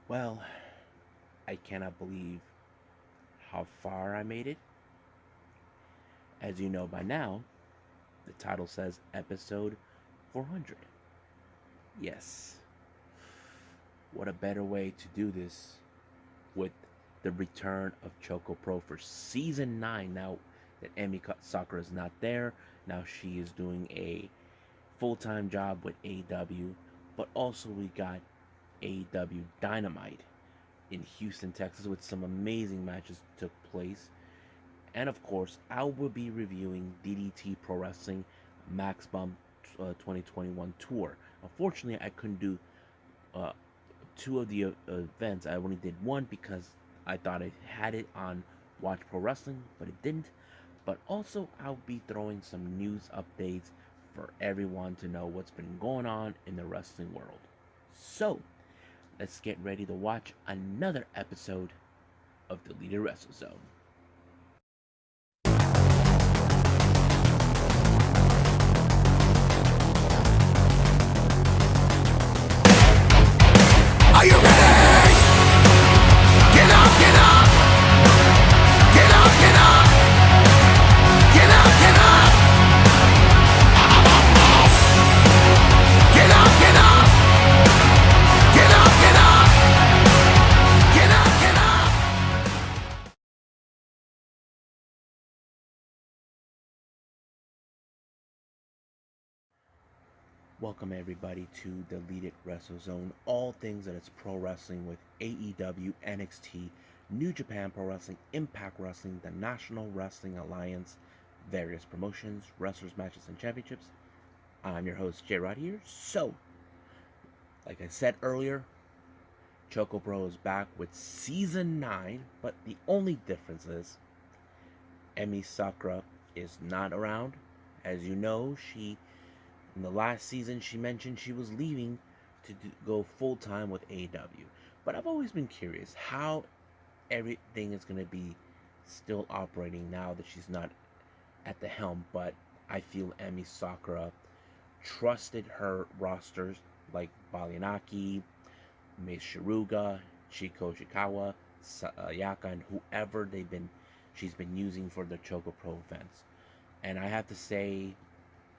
Well, I cannot believe how far I made it. As you know by now, the title says episode 400. Yes, what a better way to do this with the return of ChocoPro for season 9. Now that Emi Sakura is not there, now she is doing a full time job with AEW, but also we got AEW Dynamite in Houston, Texas, with some amazing matches took place. And of course, I will be reviewing DDT Pro Wrestling Max Bump 2021 tour. Unfortunately, I couldn't do uh, two of the events. I only did one because I thought I had it on Watch Pro Wrestling, but it didn't. But also, I'll be throwing some news updates for everyone to know what's been going on in the wrestling world. So, let's get ready to watch another episode of the Leader Wrestle Zone. Are you ready? Get up, get up! Get up, get up! Get up, get up! Get up, get up! Get up, get up! Get up, get up! Welcome everybody to the Lead Wrestle Zone. All things that is pro wrestling with AEW, NXT, New Japan Pro Wrestling, Impact Wrestling, the National Wrestling Alliance, various promotions, wrestlers, matches, and championships. I'm your host, J-Rod here. So, like I said earlier, ChocoPro is back with Season 9, but the only difference is Emi Sakura is not around. As you know, in the last season, she mentioned she was leaving to go full time with AEW. But I've always been curious how everything is going to be still operating now that she's not at the helm. But I feel Emi Sakura trusted her rosters like Balianaki, Mei Shiruga, Chiko Shikawa, Sayaka, and whoever she's been using for the ChocoPro events. And I have to say,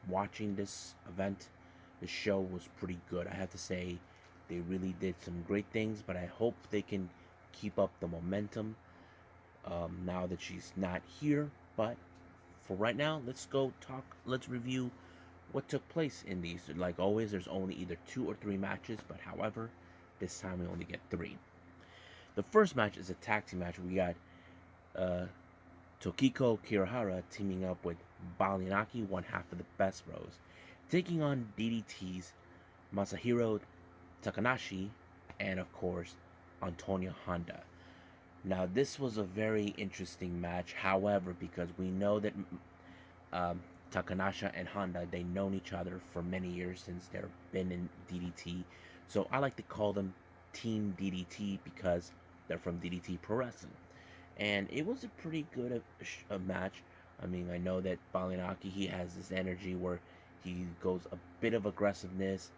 watching this event, the show was pretty good. I have to say, they really did some great things, but I hope they can keep up the momentum now that she's not here. But for right now, let's review what took place in these. Like always, there's only either 2 or 3 matches, but however, this time we only get 3. The first match is a tag team match. We got Tokiko Kirihara teaming up with Balianaki, one half of the Best Bros, taking on DDT's Masahiro Takanashi and, of course, Antonio Honda. Now, this was a very interesting match, however, because we know that Takanashi and Honda, they've known each other for many years since they've been in DDT. So I like to call them Team DDT because they're from DDT Pro Wrestling. And it was a pretty good match. I mean, I know that Balianaki, he has this energy where he goes a bit of aggressiveness,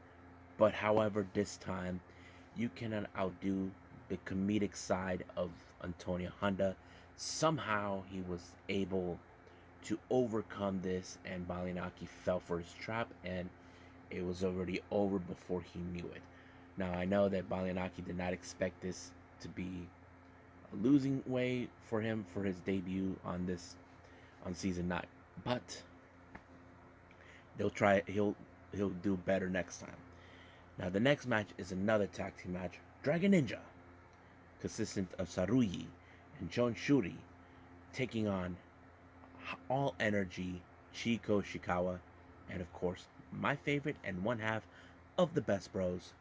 but however, this time you cannot outdo the comedic side of Antonio Honda. Somehow he was able to overcome this, and Balianaki fell for his trap, and it was already over before he knew it. Now, I know that Balianaki did not expect this to be a losing way for him for his debut on season 9, but he'll do better next time. Now the next match is another tag team match, Dragon Ninja, consistent of Saruyi and Jon Shuri, taking on All Energy, Chiko Shikawa, and of course my favorite and one half of the Best Bros,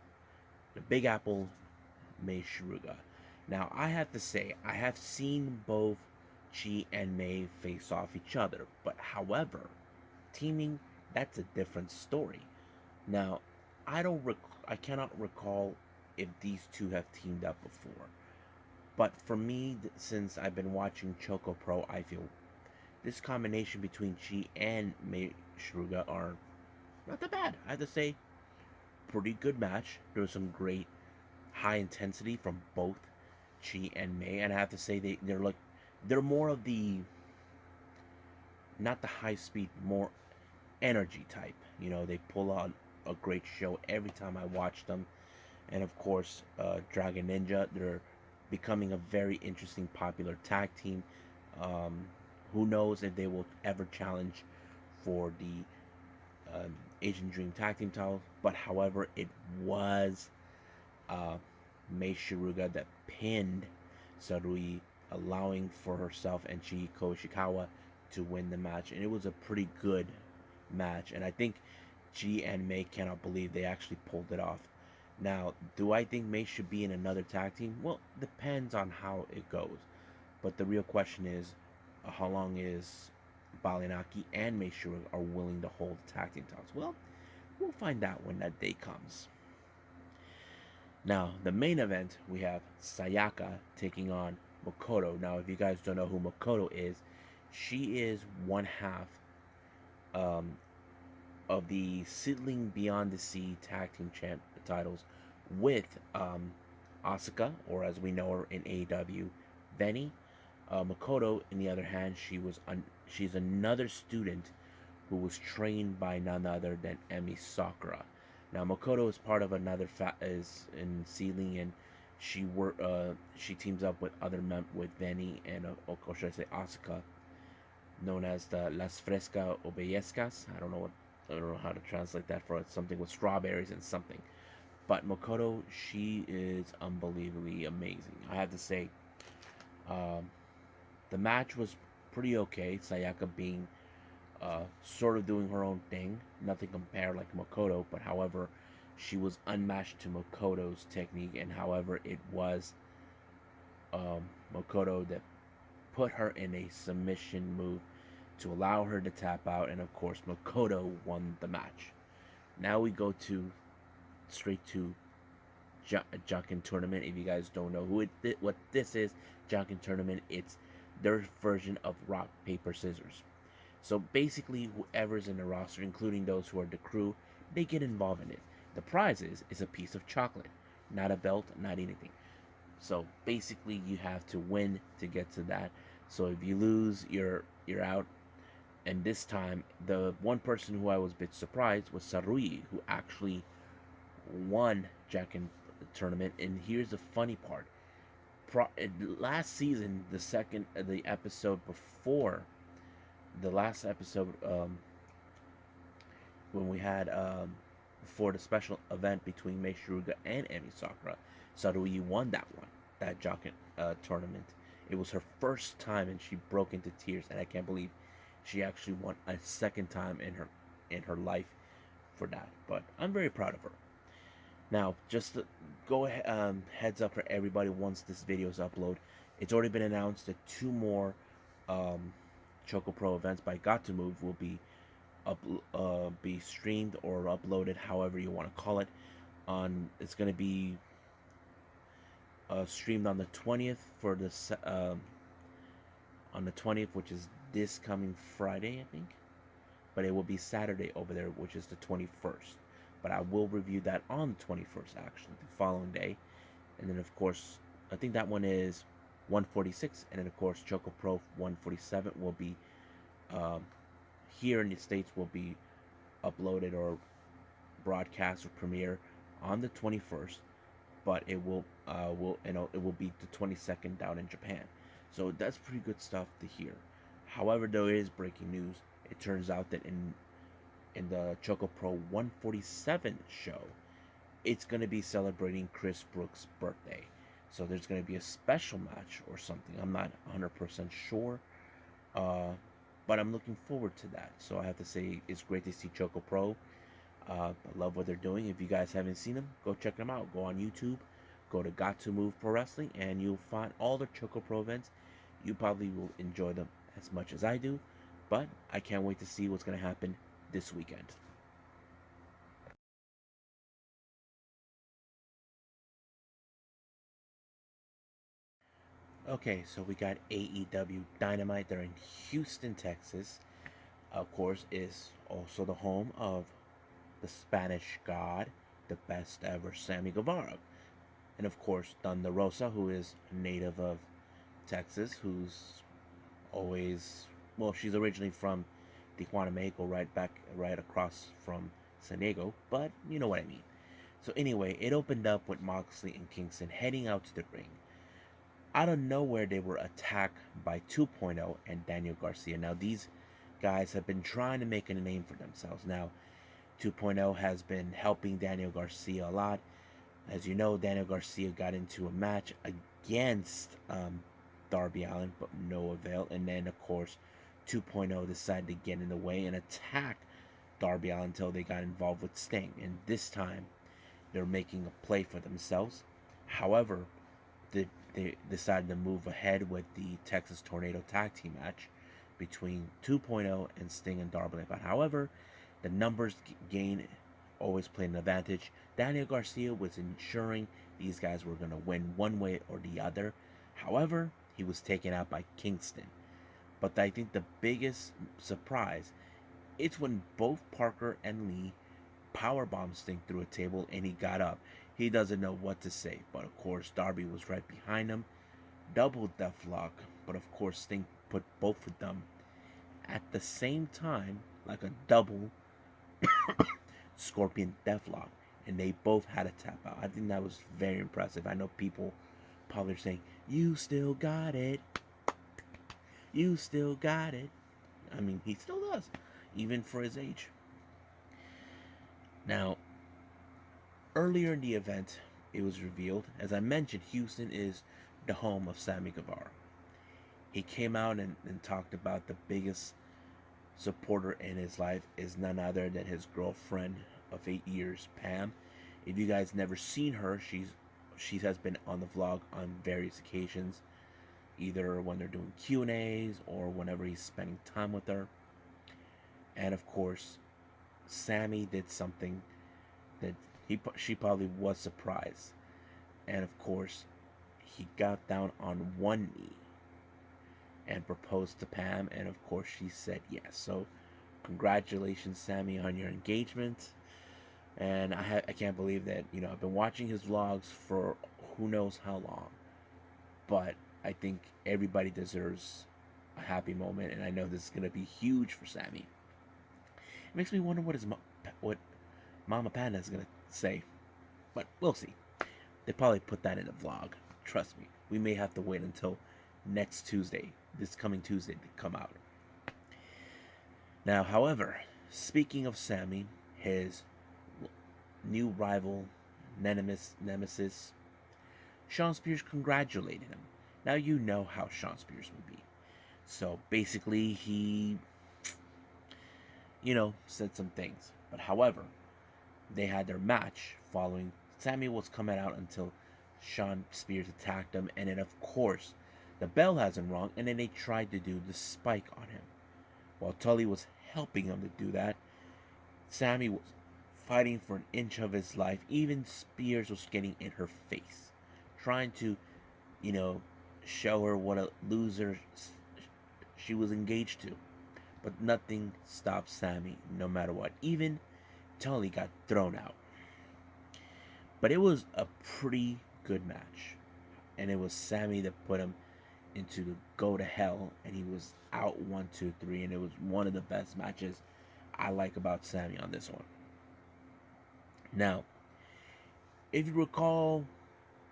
the Big Apple, Mei Shiruga. Now, I have to say, I have seen both Chi and Mei face off each other, but however, teaming, that's a different story. Now, I cannot recall if these two have teamed up before, but for me, since I've been watching ChocoPro, I feel this combination between Chi and Mei Shiruga are not that bad. I have to say, pretty good match. There was some great high intensity from both Chi and Mei, and I have to say they're more of the, not the high speed, more energy type. They pull on a great show every time I watch them. And of course, Dragon Ninja, they're becoming a very interesting, popular tag team. Um, who knows if they will ever challenge for the Asian Dream Tag Team title? But however, it was uh, Mei Shiruga that pinned Sarui, allowing for herself and Chihiko Ishikawa to win the match, and it was a pretty good match. And I think G and Mei cannot believe they actually pulled it off. Now, do I think Mei should be in another tag team? Well, depends on how it goes. But the real question is, how long is Balinaki and Mei Shiruga are willing to hold tag team titles? Well, we'll find out when that day comes. Now, the main event, we have Sayaka taking on Makoto. Now, if you guys don't know who Makoto is, she is one half um, of the Sidling Beyond the Sea Tag Team titles with Asuka, or as we know her in AEW, Benny. Makoto, on the other hand, she's another student who was trained by none other than Emi Sakura. Now, Makoto is part of another is in Sealing, and she teams up with with Benny and or should I say Asuka, known as the Las Fresca Obeyescas. I don't know how to translate that for something with strawberries and something. But Makoto, she is unbelievably amazing. I have to say, um, the match was pretty okay. Sayaka being sort of doing her own thing, nothing compared like Makoto, but however, she was unmatched to Makoto's technique, and however, it was Makoto that put her in a submission move to allow her to tap out, and of course, Makoto won the match. Now we go straight to Junkin Tournament. If you guys don't know what this is, Junkin Tournament, it's their version of rock, paper, scissors. So basically, whoever's in the roster, including those who are the crew, they get involved in it. The prize is a piece of chocolate, not a belt, not anything. So basically, you have to win to get to that. So if you lose, you're out. And this time, the one person who I was a bit surprised was Sarui, who actually won Junkin Tournament. And here's the funny part: last season, the episode before the last episode, when we had before the special event between Mei Shiruga and Emi Sakura, Sarui won that Jokin tournament. It was her first time, and she broke into tears, and I can't believe she actually won a second time in her life for that. But I'm very proud of her. Now, just to go ahead, heads up for everybody once this video is uploaded. It's already been announced that two more ChocoPro events by Gatoh will be streamed or uploaded, however you want to call it. It's going to be streamed on the 20th on the 20th, which is this coming Friday, I think. But it will be Saturday over there, which is the 21st. But I will review that on the 21st, actually, the following day. And then, of course, I think that one is 146. And then, of course, ChocoPro 147 will be here in the States, will be uploaded or broadcast or premiere on the 21st. But it will be the 22nd down in Japan. So that's pretty good stuff to hear. However, there is breaking news. It turns out that in the ChocoPro 147 show, it's going to be celebrating Chris Brooks' birthday. So there's going to be a special match or something. I'm not 100% sure. But I'm looking forward to that. So I have to say, it's great to see ChocoPro. I love what they're doing. If you guys haven't seen them, go check them out. Go on YouTube. Go to Gatoh Pro Wrestling, and you'll find all the ChocoPro events. You probably will enjoy them as much as I do. But I can't wait to see what's going to happen this weekend. Okay, so we got AEW Dynamite. They're in Houston, Texas. Of course, is also the home of the Spanish God, the best ever, Sammy Guevara. And of course, Thunder Rosa, who is a native of Texas, who's always, well, she's originally from Tijuana, Mexico, right across from San Diego, but you know what I mean. So anyway, it opened up with Moxley and Kingston heading out to the ring. Out of nowhere, they were attacked by 2.0 and Daniel Garcia. Now, these guys have been trying to make a name for themselves. Now, 2.0 has been helping Daniel Garcia a lot. As you know, Daniel Garcia got into a match against Darby Allin, but no avail. And then, of course, 2.0 decided to get in the way and attack Darby Allin until they got involved with Sting. And this time, they're making a play for themselves. However, they decided to move ahead with the Texas Tornado Tag Team match between 2.0 and Sting and Darby Allin. However, the numbers gain always played an advantage. Daniel Garcia was ensuring these guys were going to win one way or the other. However, he was taken out by Kingston. But I think the biggest surprise, it's when both Parker and Lee powerbombed Sting through a table and he got up. He doesn't know what to say, but of course Darby was right behind him. Double deathlock, but of course Sting put both of them at the same time like a double Scorpion deathlock, and they both had a tap out. I think that was very impressive. I know people probably are saying, "You still got it. You still got it." I mean, he still does, even for his age. Now, earlier in the event, it was revealed, as I mentioned, Houston is the home of Sammy Guevara. He came out and talked about the biggest supporter in his life is none other than his girlfriend of 8 years, Pam. If you guys never seen her, she has been on the vlog on various occasions, either when they're doing Q&As or whenever he's spending time with her. And of course, Sammy did something that she probably was surprised. And of course, he got down on one knee and proposed to Pam, and of course she said yes. So congratulations, Sammy, on your engagement. And I can't believe that, I've been watching his vlogs for who knows how long, but I think everybody deserves a happy moment, and I know this is going to be huge for Sammy. It makes me wonder what Mama Panda is going to say, but we'll see. They probably put that in a vlog. Trust me, we may have to wait until next Tuesday, this coming Tuesday, to come out. Now, however, speaking of Sammy, his new rival, nemesis, Shawn Spears congratulated him. Now you know how Shawn Spears would be. So basically, he, said some things. But however, they had their match following. Sammy was coming out until Shawn Spears attacked him, and then of course, the bell has him wrong, and then they tried to do the spike on him. While Tully was helping him to do that, Sammy was fighting for an inch of his life. Even Spears was getting in her face, trying to, show her what a loser she was engaged to. But nothing stopped Sammy, no matter what. Even Tully got thrown out. But it was a pretty good match. And it was Sammy that put him into the go to hell, and he was out 1, 2, 3, and it was one of the best matches I like about Sammy on this one. Now, if you recall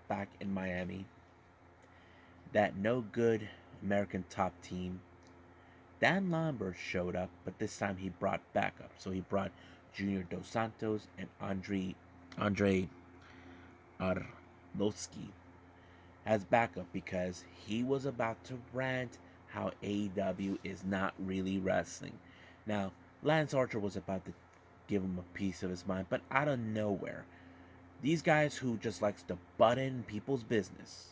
back in Miami, that no good American top team, Dan Lambert showed up, but this time he brought backup. So he brought Junior Dos Santos and Andre Arlovsky as backup because he was about to rant how AEW is not really wrestling. Now, Lance Archer was about to give him a piece of his mind, but out of nowhere, these guys who just likes to butt in people's business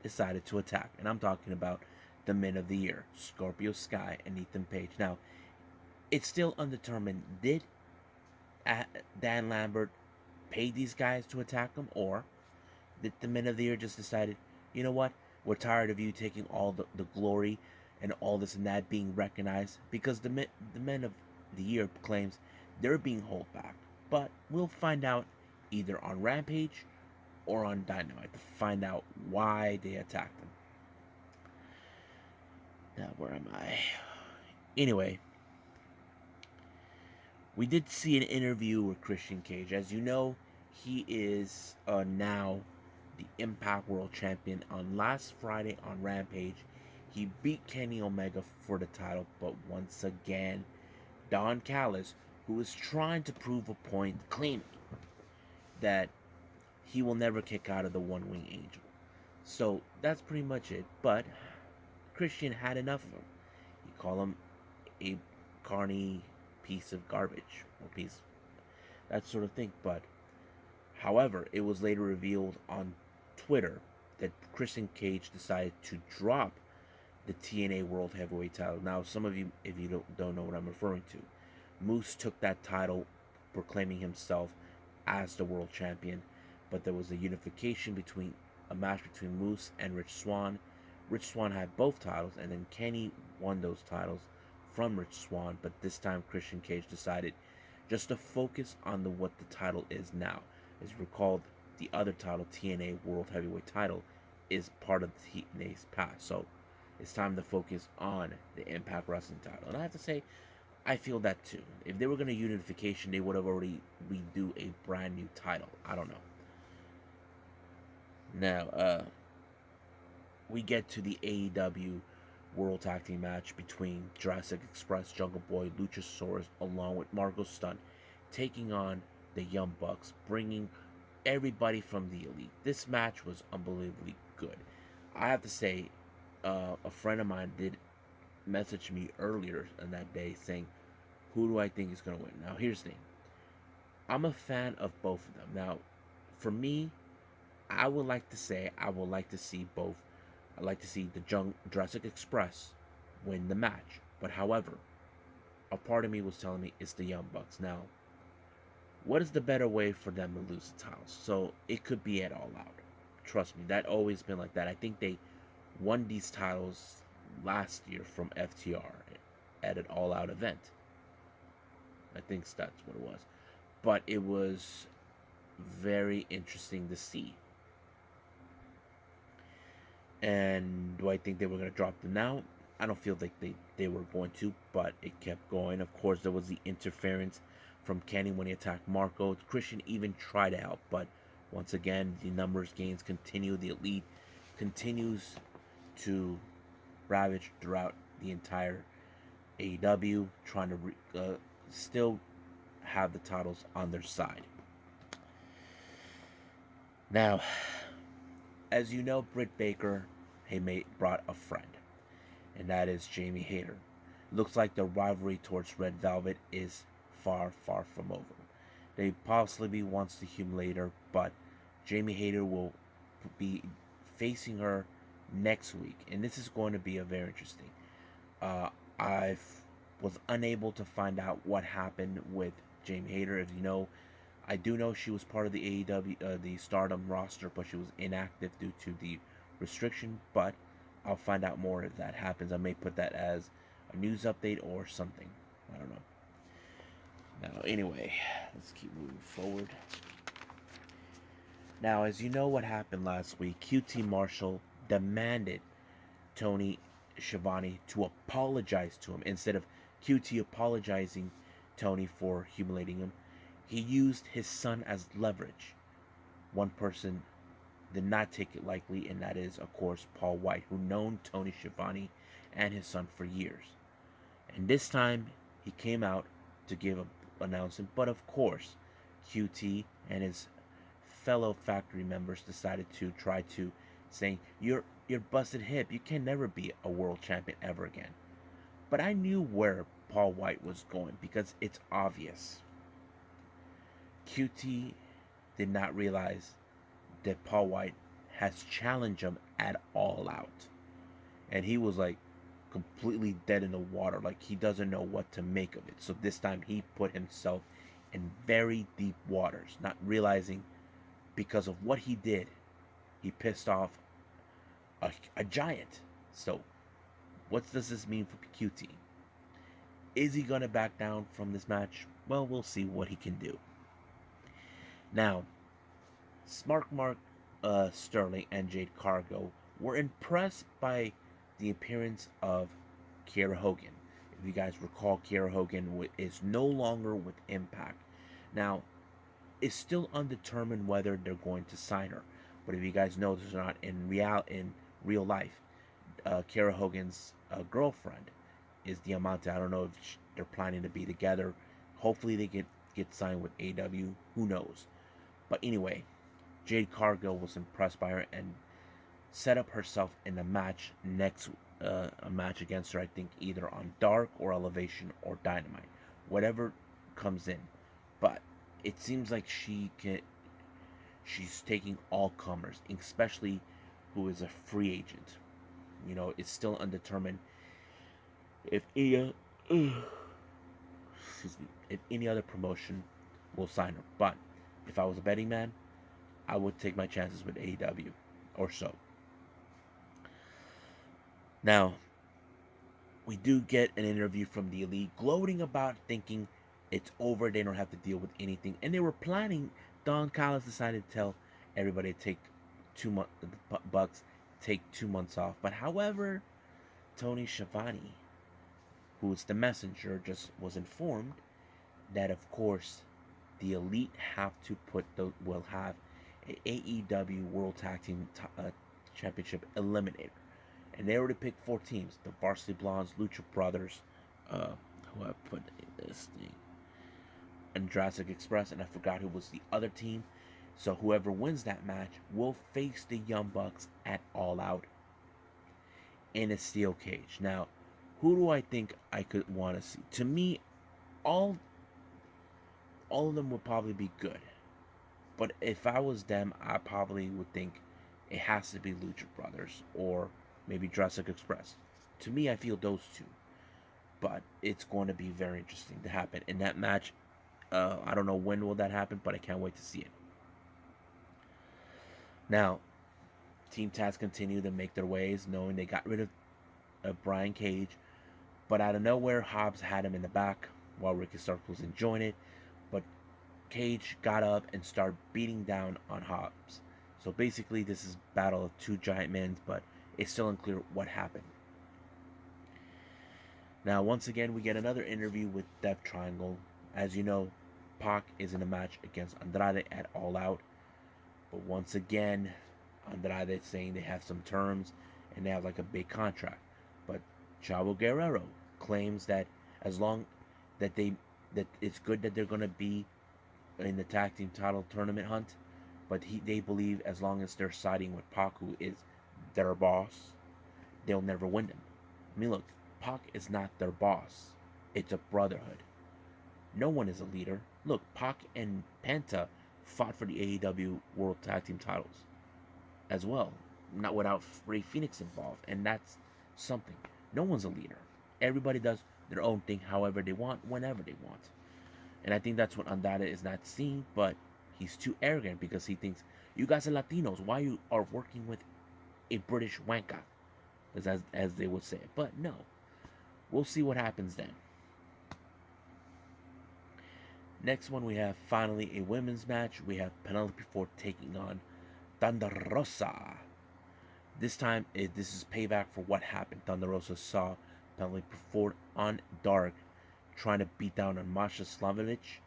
decided to attack. And I'm talking about the men of the year, Scorpio Sky and Ethan Page. Now, it's still undetermined. Did Dan Lambert pay these guys to attack him, or did the men of the year just decided, you know what, we're tired of you taking all the glory and all this and that being recognized? Because the men of the year claims they're being held back. But we'll find out either on Rampage or on Dynamite to find out why they attacked him. Now, where am I? Anyway, we did see an interview with Christian Cage. As you know, he is now the Impact World Champion. On last Friday on Rampage, he beat Kenny Omega for the title, but once again, Don Callis, who is trying to prove a point, claiming that he will never kick out of the One Wing Angel. So that's pretty much it. But Christian had enough of him. You call him a carny piece of garbage or piece, that sort of thing. But however, it was later revealed on Twitter that Christian Cage decided to drop the TNA World Heavyweight title. Now, some of you, if you don't know what I'm referring to, Moose took that title, proclaiming himself as the world champion, but there was a unification between a match between Moose and Rich Swann. Rich Swann had both titles, and then Kenny won those titles from Rich Swann, but this time Christian Cage decided just to focus on what the title is now. As you recall, the other title, TNA World Heavyweight title, is part of TNA's past, so it's time to focus on the Impact Wrestling title. And I have to say, I feel that too. If they were going to unification, they would have already redo a brand new title. I don't know. Now, we get to the AEW World Tag Team match between Jurassic Express, Jungle Boy, Luchasaurus, along with Marco Stunt, taking on the Young Bucks, bringing everybody from the Elite. This match was unbelievably good. I have to say, a friend of mine did message me earlier in that day saying, who do I think is going to win? Now, here's the thing. I'm a fan of both of them. Now, for me, I would like to see both. I'd like to see the Jurassic Express win the match. But however, a part of me was telling me it's the Young Bucks. Now, what is the better way for them to lose the titles? So it could be at All Out. Trust me, that always been like that. I think they won these titles last year from FTR at an All Out event. I think that's what it was. But it was very interesting to see. And do I think they were going to drop them now? I don't feel like they were going to, but it kept going. Of course, there was the interference from Kenny when he attacked Marco. Christian even tried to help, but once again, the numbers gains continue. The Elite continues to ravage throughout the entire AEW, trying to still have the titles on their side. Now, as you know, Britt Baker brought a friend, and that is Jamie Hayter. Looks like the rivalry towards Red Velvet is far, far from over. They possibly wants to humiliate her, but Jamie Hayter will be facing her next week, and this is going to be a very interesting. I was unable to find out what happened with Jamie Hayter. As you know, I do know she was part of the AEW, the Stardom roster, but she was inactive due to the restriction. But I'll find out more if that happens. I may put that as a news update or something. I don't know. Now, anyway, let's keep moving forward. Now, as you know what happened last week, QT Marshall demanded Tony Schiavone to apologize to him. Instead of QT apologizing Tony for humiliating him, he used his son as leverage. One person did not take it lightly, and that is, of course, Paul White, who known Tony Schiavone and his son for years. And this time, he came out to give an announcement, but of course, QT and his fellow factory members decided to try to saying, you're busted hip, you can never be a world champion ever again. But I knew where Paul White was going, because it's obvious. QT did not realize that Paul White has challenged him at All Out. And he was like completely dead in the water, like he doesn't know what to make of it. So this time he put himself in very deep waters, not realizing because of what he did, he pissed off a giant. So what does this mean for QT? Is he going to back down from this match? Well, we'll see what he can do. Now, Smart Mark Sterling and Jade Cargill were impressed by the appearance of Kiera Hogan. If you guys recall, Kiera Hogan is no longer with Impact. Now, it's still undetermined whether they're going to sign her. But if you guys know, this is not in real life. Kiera Hogan's girlfriend is Diamante. I don't know if they're planning to be together. Hopefully, they get signed with AEW. Who knows? But anyway, Jade Cargill was impressed by her and set up herself in a match a match against her. I think either on Dark or Elevation or Dynamite, whatever comes in. But it seems like she's taking all comers, especially who is a free agent. You know, it's still undetermined if if any other promotion will sign her. But if I was a betting man, I would take my chances with AEW or so. Now, we do get an interview from the Elite gloating about thinking it's over, they don't have to deal with anything. And they were planning, Don Callis decided to tell everybody to take Bucks take 2 months off. But however, Tony Schiavone, who is the messenger, just was informed that of course the Elite will have an AEW World Tag Team Championship Eliminator. And they already picked 4 teams: the Varsity Blondes, Lucha Brothers, who I put in this thing, and Jurassic Express, and I forgot who was the other team. So whoever wins that match will face the Young Bucks at All Out in a steel cage. Now, who do I think I could want to see? To me, all of them would probably be good. But if I was them, I probably would think it has to be Lucha Brothers or maybe Jurassic Express. To me, I feel those two. But it's going to be very interesting to happen in that match. I don't know when will that happen, but I can't wait to see it. Now, Team Taz continue to make their ways, knowing they got rid of Brian Cage. But out of nowhere, Hobbs had him in the back while Ricky Starks was enjoying it. But Cage got up and started beating down on Hobbs. So basically, this is battle of 2 giant men, but it's still unclear what happened. Now, once again, we get another interview with Death Triangle. As you know, Pac is in a match against Andrade at All Out. But once again, Andrade is saying they have some terms and they have like a big contract. But Chavo Guerrero claims that as long that it's good that they're going to be in the tag team title tournament hunt, but they believe as long as they're siding with Pac, who is their boss, they'll never win them. I mean, look, Pac is not their boss. It's a brotherhood. No one is a leader. Look, Pac and Penta fought for the AEW World Tag Team titles as well, not without Rey Fenix involved, and that's something. No one's a leader. Everybody does their own thing however they want, whenever they want. And I think that's what Andrade is not seeing, but he's too arrogant because he thinks, you guys are Latinos, why you are working with a British wanka, as they would say it. But no, we'll see what happens then. Next one, we have finally a women's match. We have Penelope Ford taking on Thunder Rosa. This time, this is payback for what happened. Thunder Rosa saw Penelope Ford on Dark trying to beat down on Masha Slamovich.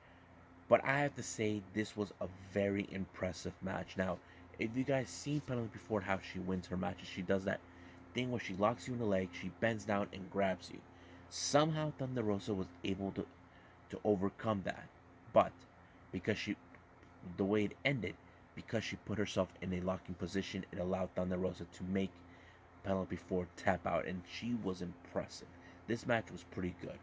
But I have to say, this was a very impressive match. Now, if you guys seen Penelope Ford, how she wins her matches, she does that thing where she locks you in the leg, she bends down and grabs you. Somehow Thunder Rosa was able to overcome that. But because the way it ended, because she put herself in a locking position, it allowed Thunder Rosa to make Penelope Ford tap out, and she was impressive. This match was pretty good.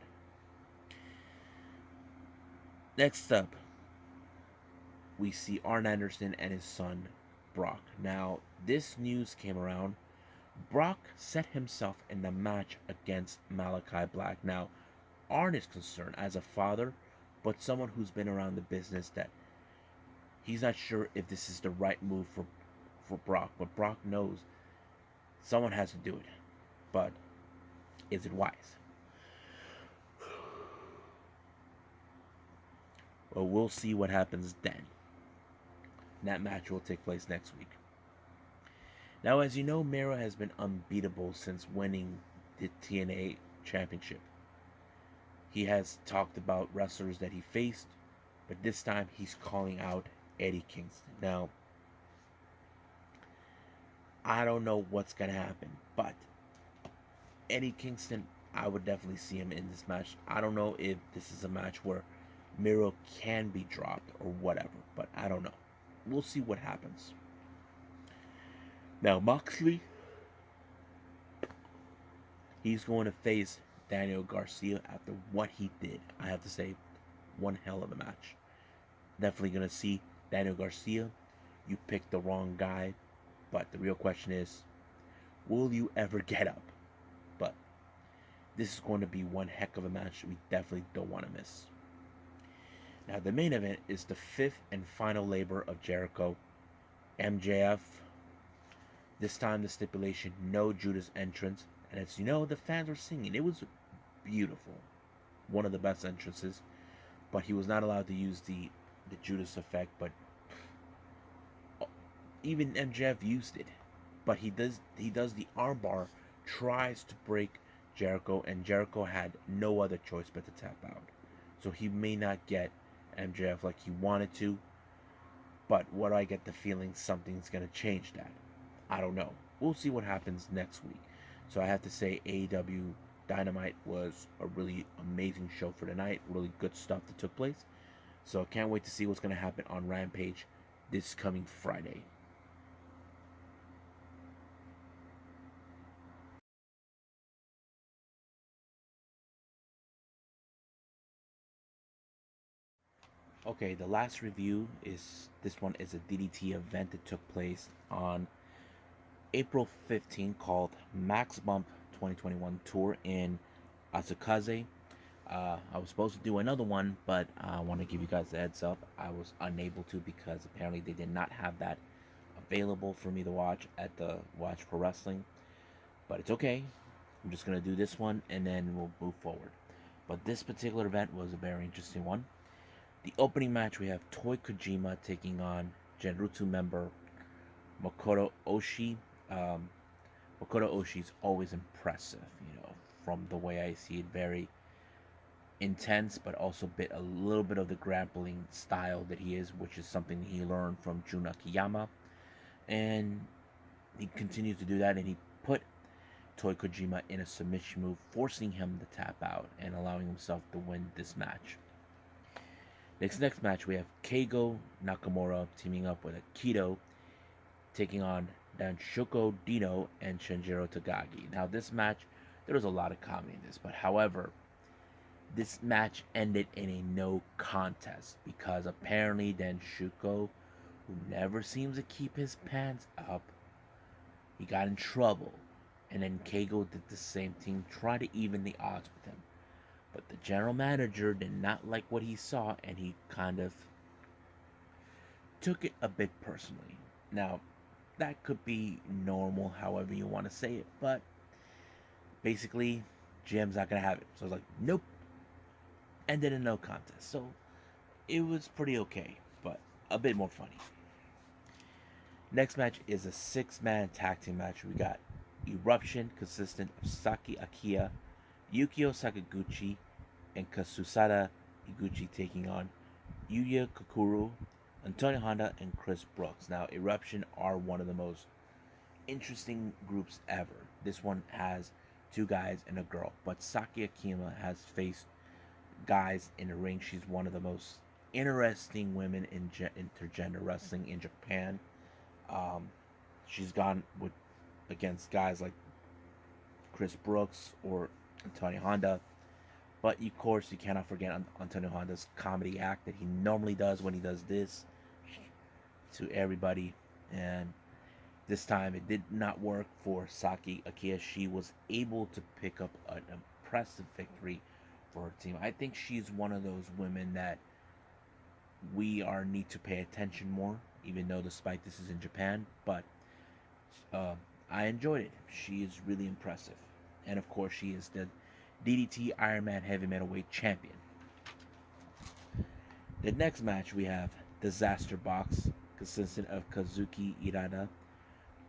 Next up, we see Arn Anderson and his son, Brock. Now, this news came around. Brock set himself in the match against Malachi Black. Now, Arn is concerned as a father, but someone who's been around the business, that he's not sure if this is the right move for Brock. But Brock knows someone has to do it. But is it wise? Well, we'll see what happens then. That match will take place next week. Now, as you know, Miro has been unbeatable since winning the TNA Championship. He has talked about wrestlers that he faced, but this time he's calling out Eddie Kingston. Now, I don't know what's going to happen, but Eddie Kingston, I would definitely see him in this match. I don't know if this is a match where Miro can be dropped or whatever, but I don't know. We'll see what happens. Now, Moxley, he's going to face Daniel Garcia after what he did. I have to say, one hell of a match. Definitely going to see Daniel Garcia. You picked the wrong guy, but the real question is, will you ever get up? But this is going to be one heck of a match we definitely don't want to miss. Now, the main event is the fifth and final labor of Jericho, MJF. This time, the stipulation, no Judas entrance. And as you know, the fans were singing. It was beautiful. One of the best entrances. But he was not allowed to use the Judas effect. But even MJF used it. But he does the armbar, tries to break Jericho, and Jericho had no other choice but to tap out. So he may not get MJF like he wanted to. But what I get the feeling something's going to change that. I don't know. We'll see what happens next week. So I have to say AEW Dynamite was a really amazing show for tonight. Really good stuff that took place. So I can't wait to see what's going to happen on Rampage this coming Friday. Okay, the last review is this one is a DDT event that took place on April 15th called Max Bump 2021 Tour in Asukaze. I was supposed to do another one, but I want to give you guys a heads up. I was unable to because apparently they did not have that available for me to watch at the Watch Pro Wrestling. But it's okay. I'm just going to do this one and then we'll move forward. But this particular event was a very interesting one. The opening match, we have Toi Kojima taking on Genrutsu member Makoto Oshii. Makoto Oshii is always impressive, from the way I see it, very intense, but also a little bit of the grappling style that he is, which is something he learned from Jun Akiyama, and he continues to do that, and he put Toi Kojima in a submission move, forcing him to tap out and allowing himself to win this match. Next match, we have Keigo Nakamura teaming up with Akito, taking on Danshoku Dino and Shinjiro Takagi. Now, this match, there was a lot of comedy in this, but however, this match ended in a no contest because apparently Danshoku, who never seems to keep his pants up, he got in trouble. And then Keigo did the same thing, tried to even the odds with him. But the general manager did not like what he saw, and he kind of took it a bit personally. Now, that could be normal, however you want to say it, but basically, GM's not going to have it. So I was like, nope. Ended in no contest. So it was pretty okay, but a bit more funny. Next match is a 6-man tag team match. We got Eruption, consistent of Saki Akiya, Yukio Sakaguchi, and Kasusada Higuchi taking on Yuya Kokuru, Antonio Honda, and Chris Brooks. Now, Eruption are one of the most interesting groups ever. This one has 2 guys and a girl, but Saki Akiyama has faced guys in the ring. She's one of the most interesting women in intergender wrestling in Japan. She's gone against guys like Chris Brooks or Antonio Honda. But of course, you cannot forget Antonio Honda's comedy act that he normally does when he does this to everybody. And this time it did not work for Saki Akiya. She was able to pick up an impressive victory for her team. I think she's one of those women that we need to pay attention more, even though despite this is in Japan. But I enjoyed it. She is really impressive. And of course, she is the DDT Ironman Heavy Metalweight Champion. The next match we have Disaster Box, consisting of Kazuki Irada,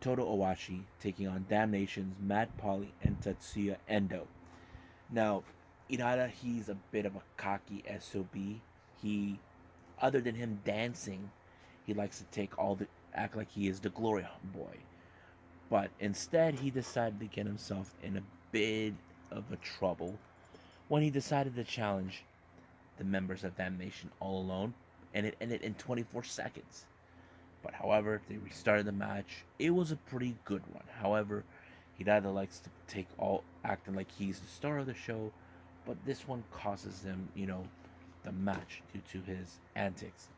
Toto Owashi taking on Damnation's Matt Polly and Tetsuya Endo. Now, Inada, he's a bit of a cocky SOB. He, other than him dancing, he likes to act like he is the glory boy. But instead, he decided to get himself in a bit of a trouble when he decided to challenge the members of Damnation all alone, and it ended in 24 seconds. But however, they restarted the match. It was a pretty good one. However, Hidada likes to take all acting like he's the star of the show, but this one causes him, the match due to his antics.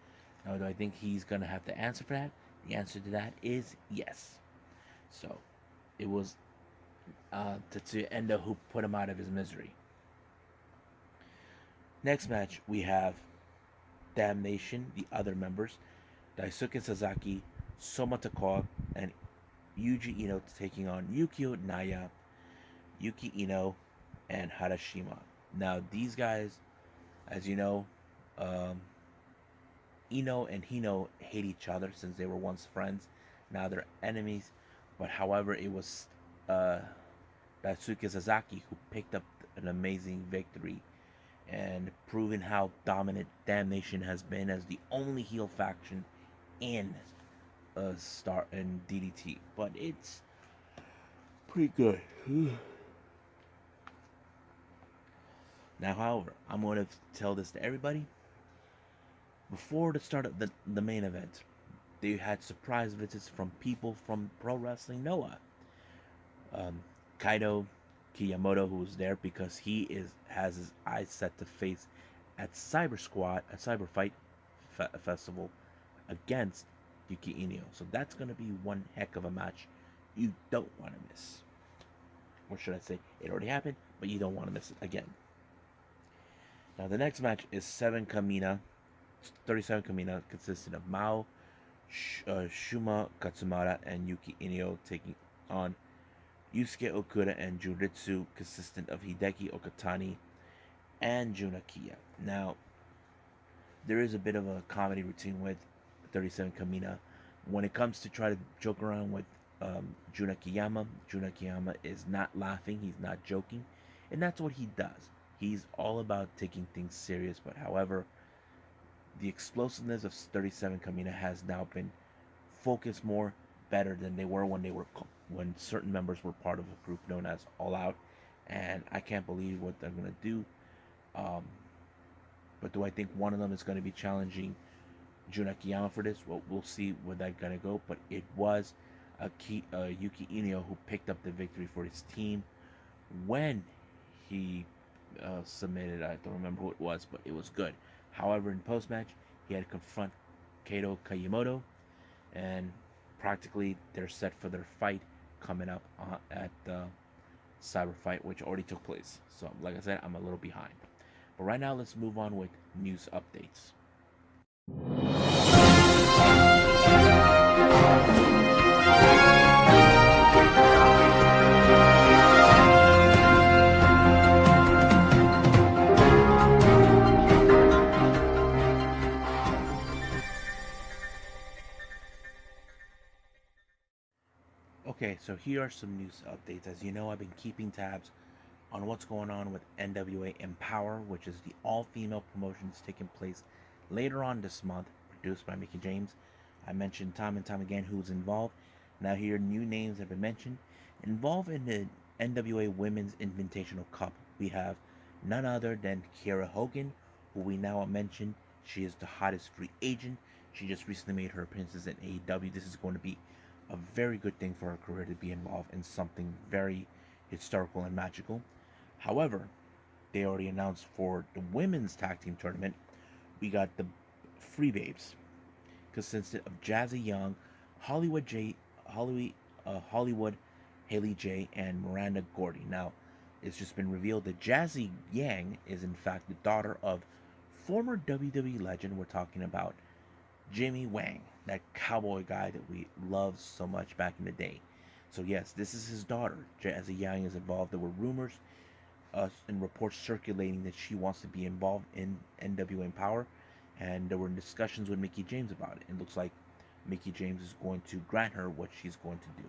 Now, do I think he's gonna have to answer for that? The answer to that is yes. So, it was Tetsuya Endo who put him out of his misery. Next match, we have Damnation, the other members, Daisuke Sasaki, Soma Takao, and Yuji Ino taking on Yukio Naya, Yuki Ino, and Harashima. Now, these guys, as you know, Ino and Hino hate each other since they were once friends. Now they're enemies. But however, it was Daisuke Sasaki who picked up an amazing victory and proving how dominant Damnation has been as the only heel faction in DDT. But it's pretty good. Now, however, I'm going to tell this to everybody. Before the start of the main event, they had surprise visits from people from Pro Wrestling Noah. Kaito Kiyamoto, who was there because he has his eyes set to face at Cyber Fight Festival against Yuki Ino. So that's going to be one heck of a match you don't want to miss. Or should I say, it already happened, but you don't want to miss it again. Now, the next match is 37 Kamina, consisting of Mao, Shuma Katsumara, and Yuki Ino taking on Yusuke Okuda and Juritsu, consistent of Hideki Okatani and Juna Kiya. Now, there is a bit of a comedy routine with 37 Kamina. When it comes to try to joke around with Juna Kiyama is not laughing, he's not joking, and that's what he does. He's all about taking things serious, but however, the explosiveness of 37 Kamina has now been focused more better than they were when certain members were part of a group known as All Out, and I can't believe what they're gonna do. But do I think one of them is going to be challenging Jun Akiyama for this? Well, we'll see where that's going to go. But it was Yuki Ino who picked up the victory for his team when he submitted. I don't remember who it was, but it was good. However, in post-match, he had to confront Kaito Kayimoto, and practically they're set for their fight coming up at the Cyber Fight, which already took place. So, like I said, I'm a little behind. But right now, let's move on with news updates. Okay, so here are some news updates. As you know, I've been keeping tabs on what's going on with NWA Empowerrr, which is the all-female promotion that's taking place later on this month, produced by Mickie James. I mentioned time and time again who's involved. Now here, new names have been mentioned. Involved in the NWA Women's Invitational Cup, we have none other than Kiera Hogan, who we now mentioned. She is the hottest free agent. She just recently made her appearances in AEW. This is going to be a very good thing for her career to be involved in something very historical and magical. However, they already announced for the women's tag team tournament, we got the Free Babes, consisted of Jazzy Young, Hollywood, Haley J, and Miranda Gordy. Now, it's just been revealed that Jazzy Yang is in fact the daughter of former WWE legend. We're talking about Jimmy Wang, that cowboy guy that we loved so much back in the day. So yes, this is his daughter. Jazzy Yang is involved. There were rumors and reports circulating that she wants to be involved in NWA Empowerrr, and there were discussions with Mickie James about it. It looks like Mickie James is going to grant her what she's going to do.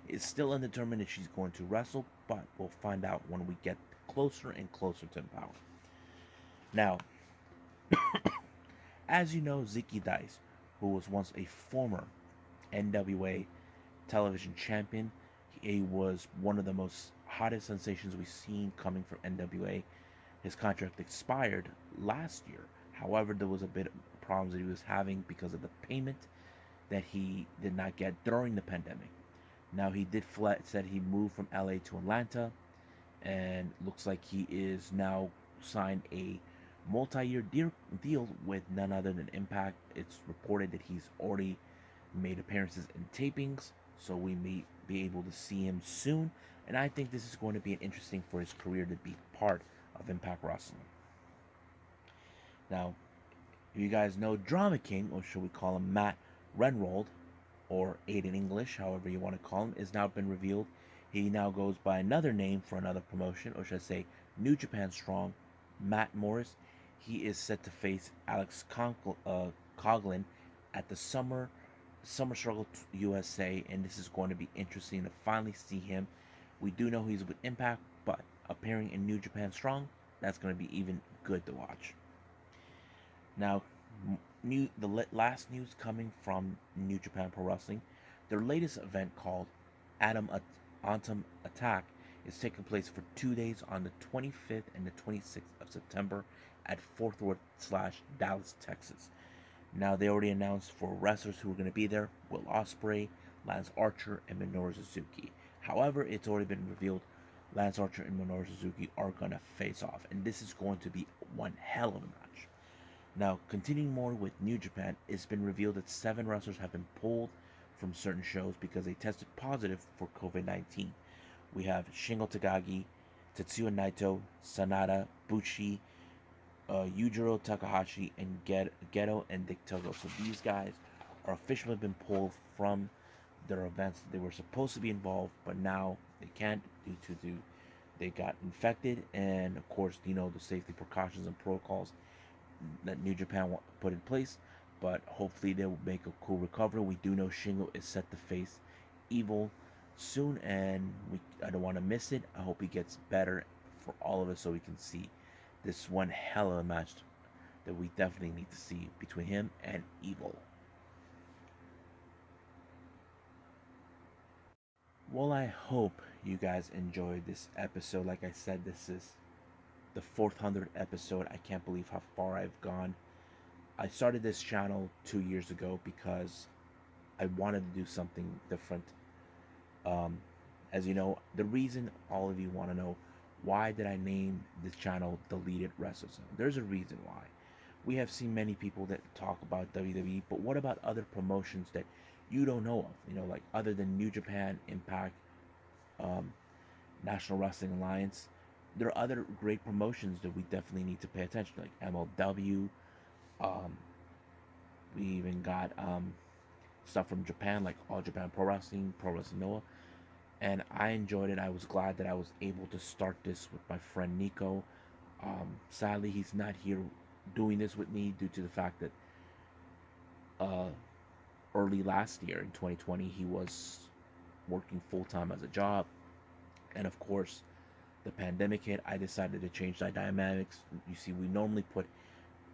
It's still undetermined if she's going to wrestle, but we'll find out when we get closer and closer to Empowerrr. Now, as you know, Zicey Dice, who was once a former NWA television champion, he was one of the most hottest sensations we've seen coming from NWA. His contract expired last year. However, there was a bit of problems that he was having because of the payment that he did not get during the pandemic. Now he did said he moved from LA to Atlanta, and looks like he is now signed a multi-year deal with none other than Impact. It's reported that he's already made appearances in tapings, so we may be able to see him soon. And I think this is going to be interesting for his career to be part of Impact Wrestling. Now, if you guys know Drama King, or should we call him Matt Renwodlt, or Aiden English, however you want to call him, has now been revealed. He now goes by another name for another promotion, or should I say New Japan Strong, Matt Morris. He is set to face Alex Coughlin at the Summer Struggle USA, and this is going to be interesting to finally see him. We do know he's with Impact, but appearing in New Japan Strong, that's going to be even good to watch. Now, the last news coming from New Japan Pro Wrestling, their latest event called Autumn Attack is taking place for 2 days on the 25th and the 26th of September at Fort Worth/Dallas, Texas. Now, they already announced for wrestlers who are going to be there: Will Ospreay, Lance Archer, and Minoru Suzuki. However, it's already been revealed Lance Archer and Minoru Suzuki are going to face off, and this is going to be one hell of a match. Now, continuing more with New Japan, it's been revealed that 7 wrestlers have been pulled from certain shows because they tested positive for COVID-19. We have Shingo Takagi, Tetsuya Naito, Sanada, Bushi, Yujiro Takahashi, and Gatoh and Dick Togo. So these guys are officially been pulled from their events. They were supposed to be involved, but now they can't due to they got infected, and of course, you know, the safety precautions and protocols that New Japan put in place. But hopefully they will make a cool recovery. We do know Shingo is set to face Evil soon, and I don't want to miss it. I hope he gets better for all of us, so we can see this one hell of a match that we definitely need to see between him and Evil. Well, I hope you guys enjoyed this episode. Like I said, this is the 400th episode. I can't believe how far I've gone. I started this channel 2 years ago because I wanted to do something different. As you know, the reason all of you want to know, why did I name this channel Deleted WrestleZone? There's a reason why. We have seen many people that talk about WWE, but what about other promotions that you don't know of? You know, like other than New Japan, Impact, National Wrestling Alliance. There are other great promotions that we definitely need to pay attention to, like MLW. We even got stuff from Japan, like All Japan Pro Wrestling, Pro Wrestling Noah. And I enjoyed it. I was glad that I was able to start this with my friend Nico. Sadly, he's not here doing this with me due to the fact that early last year in 2020, he was working full-time as a job. And of course, the pandemic hit. I decided to change the dynamics. You see, we normally put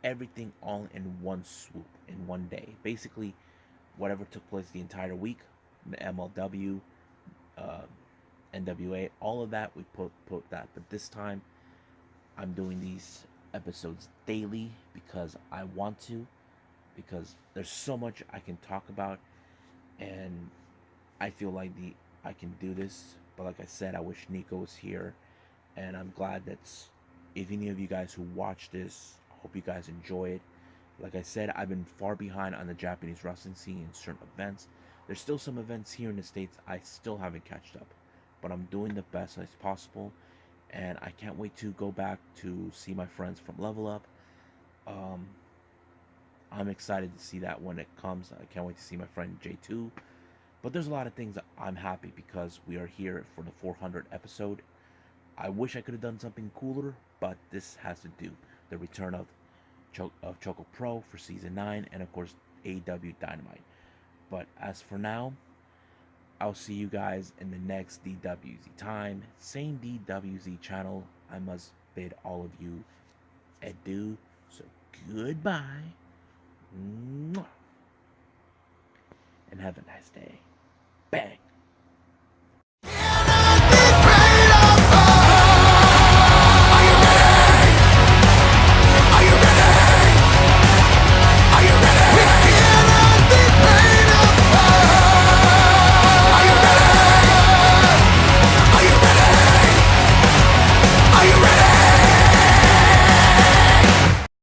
everything all in one swoop in one day. Basically, whatever took place the entire week, the MLW, NWA, all of that, we put that. But this time, I'm doing these episodes daily because I want to, because there's so much I can talk about, and I feel like I can do this. But like I said, I wish Nico was here, and I'm glad that if any of you guys who watch this, I hope you guys enjoy it. Like I said, I've been far behind on the Japanese wrestling scene in certain events. There's still some events here in the States I still haven't catched up, but I'm doing the best as possible, and I can't wait to go back to see my friends from Level Up. I'm excited to see that when it comes. I can't wait to see my friend J2. But there's a lot of things that I'm happy because we are here for the 400th episode. I wish I could have done something cooler, but this has to do the return of ChocoPro for season 9, and of course AEW Dynamite. But as for now, I'll see you guys in the next DWZ time. Same DWZ channel. I must bid all of you adieu. So goodbye. Mwah. And have a nice day. Bang.